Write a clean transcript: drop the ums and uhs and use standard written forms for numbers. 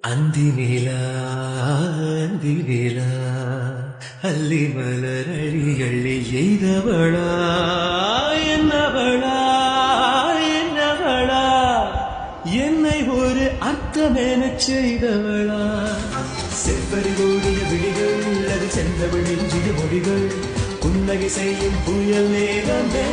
அந்தினிலா அந்தினிலா அள்ளி மலர் அழி அள்ளி எய்தவளா என்னவளா என்னவளா என்னை ஒரு அர்த்தமென செய்தவளா செவ்வரி கூடிய விழிகள் அது சென்றவள் நெஞ்சிய மொழிகள் புன்னகை செய்யும் புயல் நேரமே